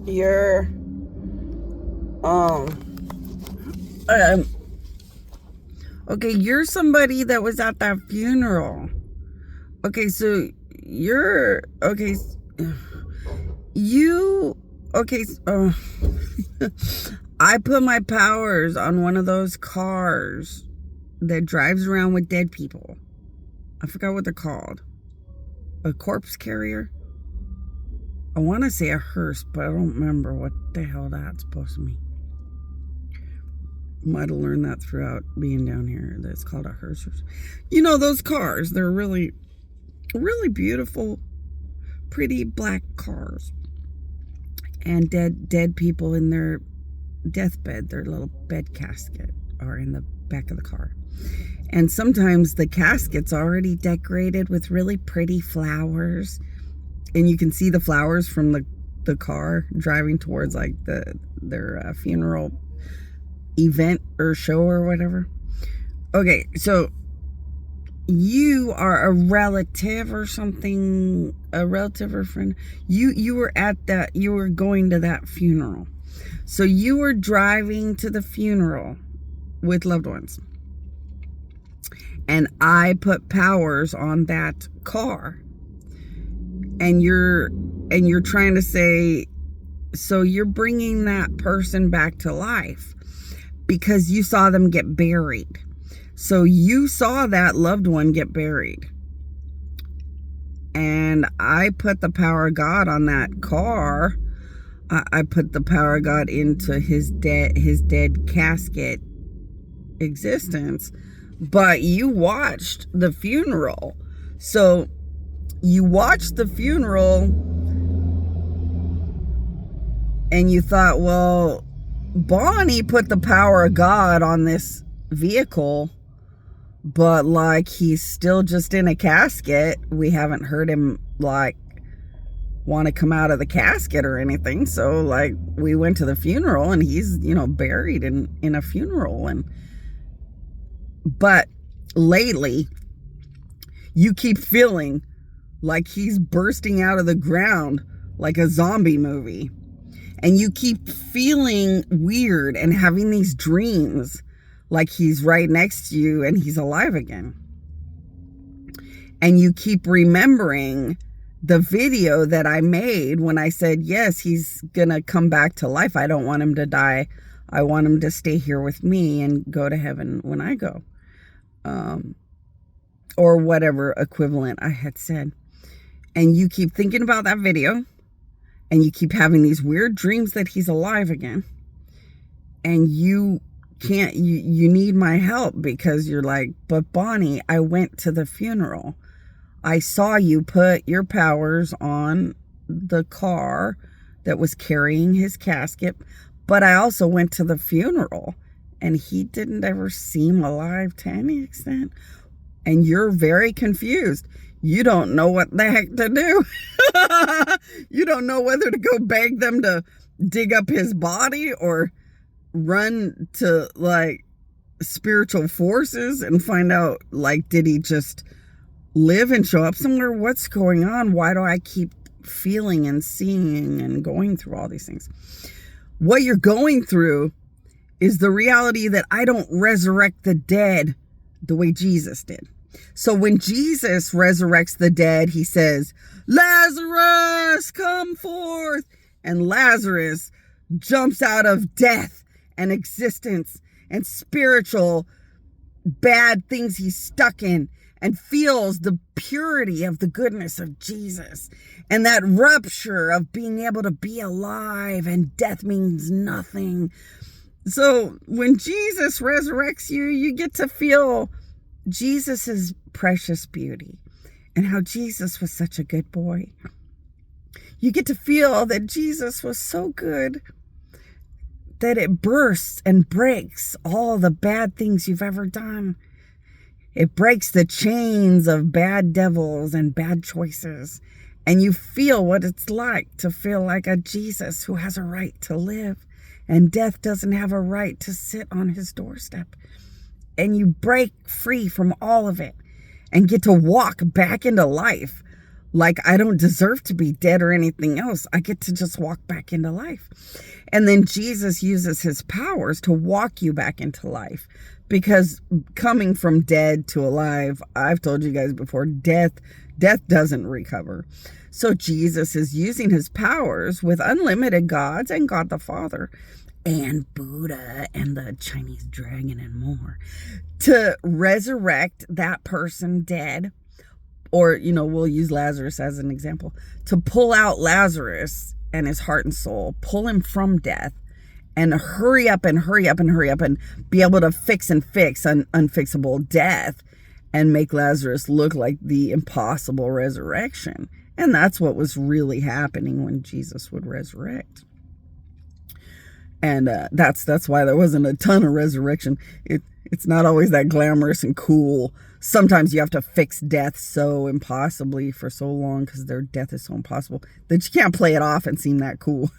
you're um um okay, you're somebody that was at that funeral. Okay, so you're okay. You okay? I put my powers on one of those cars that drives around with dead people. I forgot what they're called. A corpse carrier. I want to say a hearse, but I don't remember what the hell that's supposed to mean. Might have learned that throughout being down here. That's called a hearse. You know those cars? They're really, really beautiful, pretty black cars. And dead people in their deathbed, their little bed casket, are in the back of the car. And sometimes the casket's already decorated with really pretty flowers. And you can see the flowers from the car driving towards like their funeral event or show or whatever. Okay, so you are a relative or something, a relative or friend. You were you were going to that funeral. So you were driving to the funeral with loved ones. And I put powers on that car. And you're trying to say, so you're bringing that person back to life because you saw them get buried. So you saw that loved one get buried. And I put the power of God on that car. I put the power of God into his dead casket existence. But you watched the funeral. So you watched the funeral and you thought, well, Bonnie put the power of God on this vehicle, but like he's still just in a casket. We haven't heard him like want to come out of the casket or anything. So like we went to the funeral and he's, buried in a funeral. But lately you keep feeling like he's bursting out of the ground like a zombie movie. And you keep feeling weird and having these dreams like he's right next to you and he's alive again. And you keep remembering the video that I made when I said, yes, he's going to come back to life. I don't want him to die. I want him to stay here with me and go to heaven when I go. Or whatever equivalent I had said. And you keep thinking about that video. And you keep having these weird dreams that he's alive again. And you can't, you need my help because you're like, but Bonnie, I went to the funeral. I saw you put your powers on the car that was carrying his casket. But I also went to the funeral. And he didn't ever seem alive to any extent. And you're very confused. You don't know what the heck to do. You don't know whether to go beg them to dig up his body or run to like spiritual forces and find out like, did he just live and show up somewhere? What's going on? Why do I keep feeling and seeing and going through all these things? What you're going through is the reality that I don't resurrect the dead the way Jesus did. So when Jesus resurrects the dead, he says, Lazarus, come forth. And Lazarus jumps out of death and existence and spiritual bad things he's stuck in and feels the purity of the goodness of Jesus and that rupture of being able to be alive and death means nothing. So when Jesus resurrects you, you get to feel Jesus's precious beauty and how Jesus was such a good boy. You get to feel that Jesus was so good that it bursts and breaks all the bad things you've ever done. It breaks the chains of bad devils and bad choices. And you feel what it's like to feel like a Jesus who has a right to live. And death doesn't have a right to sit on his doorstep. And you break free from all of it and get to walk back into life Like I don't deserve to be dead or anything else. I get to just walk back into life. And then Jesus uses his powers to walk you back into life. Because coming from dead to alive, I've told you guys before, death doesn't recover. So Jesus is using his powers with unlimited gods and God the Father and Buddha and the Chinese dragon and more to resurrect that person dead. Or, we'll use Lazarus as an example, to pull out Lazarus and his heart and soul, pull him from death, and hurry up and be able to fix an unfixable death and make Lazarus look like the impossible resurrection. And that's what was really happening when Jesus would resurrect. And that's why there wasn't a ton of resurrection. It's not always that glamorous and cool. Sometimes you have to fix death so impossibly for so long because their death is so impossible that you can't play it off and seem that cool.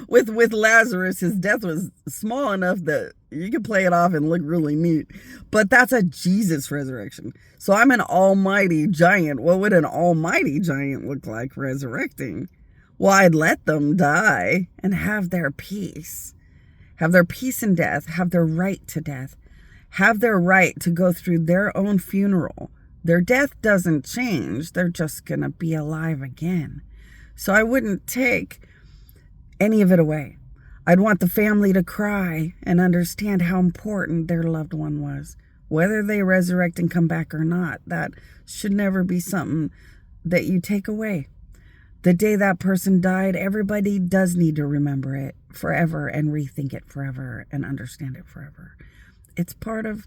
With Lazarus, his death was small enough that you could play it off and look really neat. But that's a Jesus resurrection. So I'm an almighty giant. What would an almighty giant look like resurrecting? Well, I'd let them die and have their peace. Have their peace in death. Have their right to death. Have their right to go through their own funeral. Their death doesn't change. They're just going to be alive again. So I wouldn't take any of it away. I'd want the family to cry and understand how important their loved one was. Whether they resurrect and come back or not, that should never be something that you take away. The day that person died, everybody does need to remember it forever and rethink it forever and understand it forever. It's part of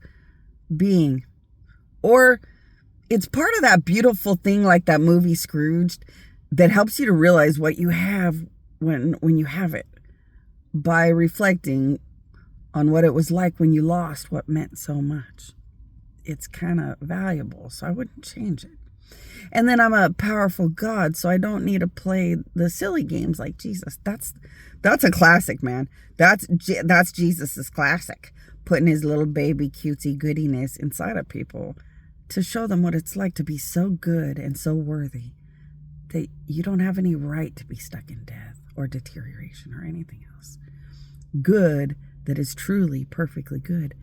being. Or it's part of that beautiful thing like that movie Scrooged that helps you to realize what you have when you have it by reflecting on what it was like when you lost what meant so much. It's kind of valuable, so I wouldn't change it. And then I'm a powerful God, so I don't need to play the silly games like Jesus. That's a classic, man. That's Jesus's classic, putting his little baby cutesy goodiness inside of people to show them what it's like to be so good and so worthy that you don't have any right to be stuck in death or deterioration or anything else. Good that is truly perfectly good.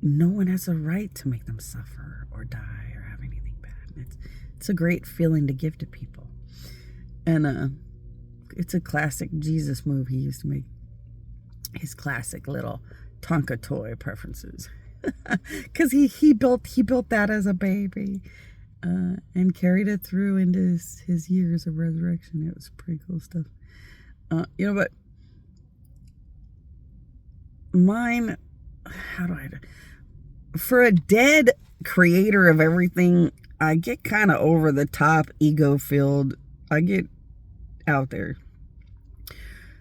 No one has a right to make them suffer or die or have anything bad. It's a great feeling to give to people. And it's a classic Jesus move. He used to make his classic little Tonka toy preferences. Because he built that as a baby and carried it through into his years of resurrection. It was pretty cool stuff. But mine, for a dead creator of everything, I get kind of over the top, ego filled. I get out there.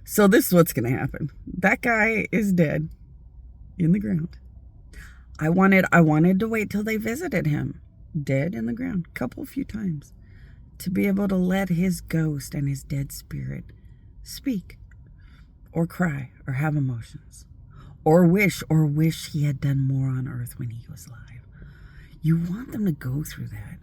So this is what's going to happen. That guy is dead in the ground. I wanted to wait till they visited him, dead in the ground, a few times, to be able to let his ghost and his dead spirit speak or cry or have emotions or wish he had done more on earth when he was alive. You want them to go through that,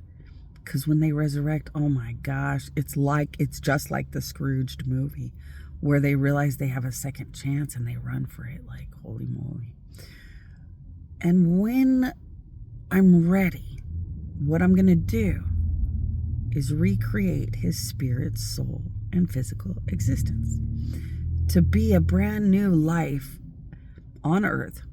because when they resurrect, oh my gosh, it's just like the Scrooged movie where they realize they have a second chance and they run for it like holy moly. And when I'm ready, what I'm going to do is recreate his spirit, soul, and physical existence to be a brand new life on earth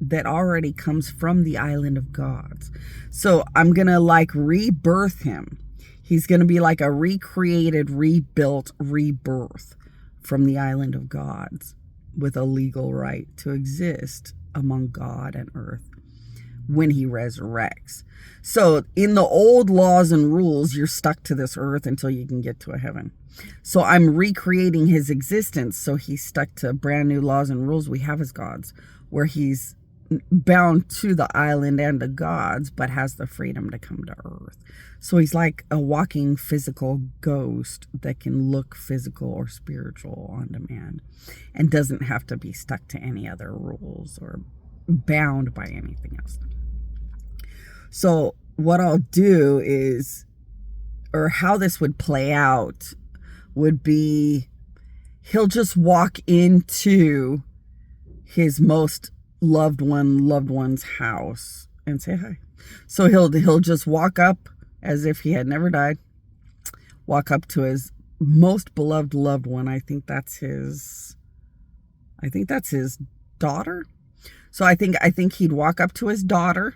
that already comes from the island of gods. So I'm going to rebirth him. He's going to be like a recreated, rebuilt rebirth from the island of gods with a legal right to exist among God and earth when he resurrects. So in the old laws and rules, you're stuck to this earth until you can get to a heaven. So I'm recreating his existence. So he's stuck to brand new laws and rules we have as gods, where he's bound to the island and the gods, but has the freedom to come to earth. So he's like a walking physical ghost that can look physical or spiritual on demand and doesn't have to be stuck to any other rules or bound by anything else. So what I'll do is or how this would play out would be he'll just walk into his most loved one's house and say hi. So he'll just walk up as if he had never died, walk up to his most beloved loved one. I think that's his daughter. So I think he'd walk up to his daughter,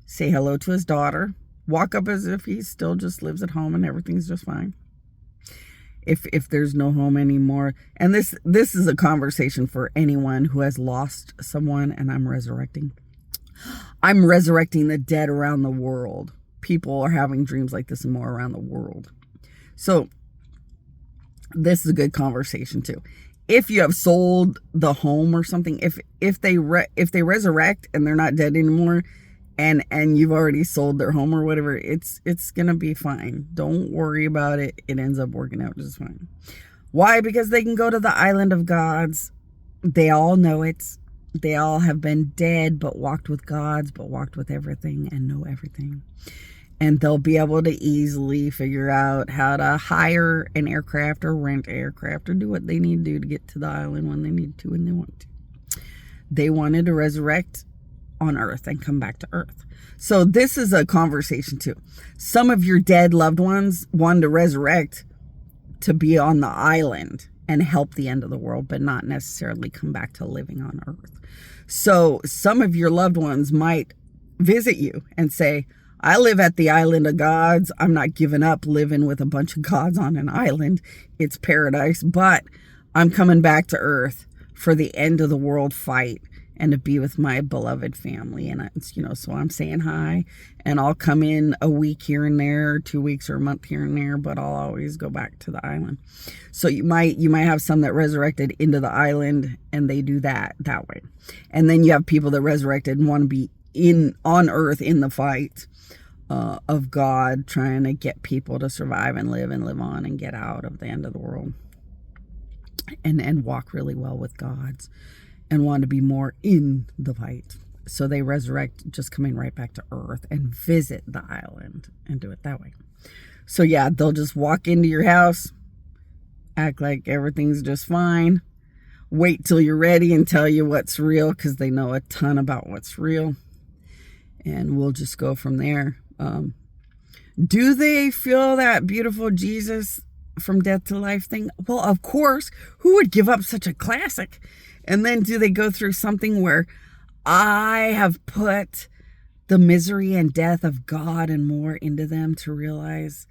say hello to his daughter, walk up as if he still just lives at home and everything's just fine. If there's no home anymore. And this is a conversation for anyone who has lost someone, and I'm resurrecting the dead around the world. People are having dreams like this and more around the world. So this is a good conversation too. If you have sold the home or something, if they resurrect and they're not dead anymore, and you've already sold their home or whatever, it's gonna be fine. Don't worry about it. It ends up working out just fine. Why? Because they can go to the island of gods. They all know it. They all have been dead, but walked with gods, but walked with everything and know everything. And they'll be able to easily figure out how to hire an aircraft or rent aircraft or do what they need to do to get to the island when they need to and they want to. They wanted to resurrect on Earth and come back to Earth. So this is a conversation too. Some of your dead loved ones wanted to resurrect to be on the island and help the end of the world, but not necessarily come back to living on Earth. So some of your loved ones might visit you and say, I live at the island of gods. I'm not giving up living with a bunch of gods on an island. It's paradise, but I'm coming back to Earth for the end of the world fight and to be with my beloved family. And it's, so I'm saying hi, and I'll come in a week here and there, 2 weeks or a month here and there, but I'll always go back to the island. So you might have some that resurrected into the island and they do that way. And then you have people that resurrected and want to be on Earth in the fight of God, trying to get people to survive and live on and get out of the end of the world and walk really well with gods and want to be more in the fight. So they resurrect just coming right back to Earth and visit the island and do it that way. So yeah, they'll just walk into your house, act like everything's just fine, wait till you're ready and tell you what's real because they know a ton about what's real. And we'll just go from there. Do they feel that beautiful Jesus from death to life thing? Well, of course. Who would give up such a classic? And then do they go through something where I have put the misery and death of God and more into them to realize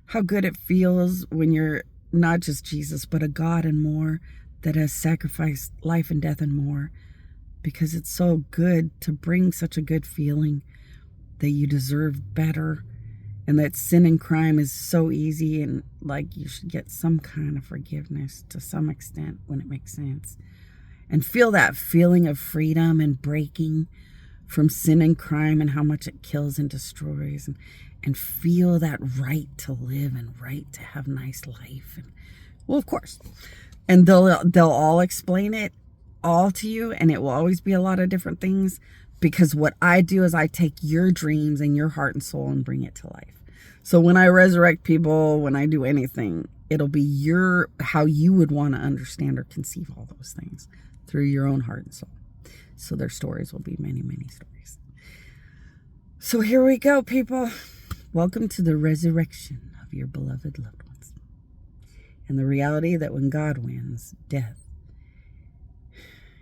how good it feels when you're not just Jesus, but a God and more that has sacrificed life and death and more, because it's so good to bring such a good feeling that you deserve better, and that sin and crime is so easy, and like you should get some kind of forgiveness to some extent when it makes sense, and feel that feeling of freedom and breaking from sin and crime and how much it kills and destroys, and feel that right to live and right to have nice life. And well, of course, and they'll all explain it all to you, and it will always be a lot of different things, because what I do is I take your dreams and your heart and soul and bring it to life. So when I resurrect people, when I do anything, it'll be how you would want to understand or conceive all those things through your own heart and soul. So their stories will be many, many stories. So here we go, people. Welcome to the resurrection of your beloved loved ones. And the reality that when God wins, death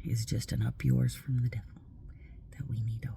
is just an up yours from the devil that we need to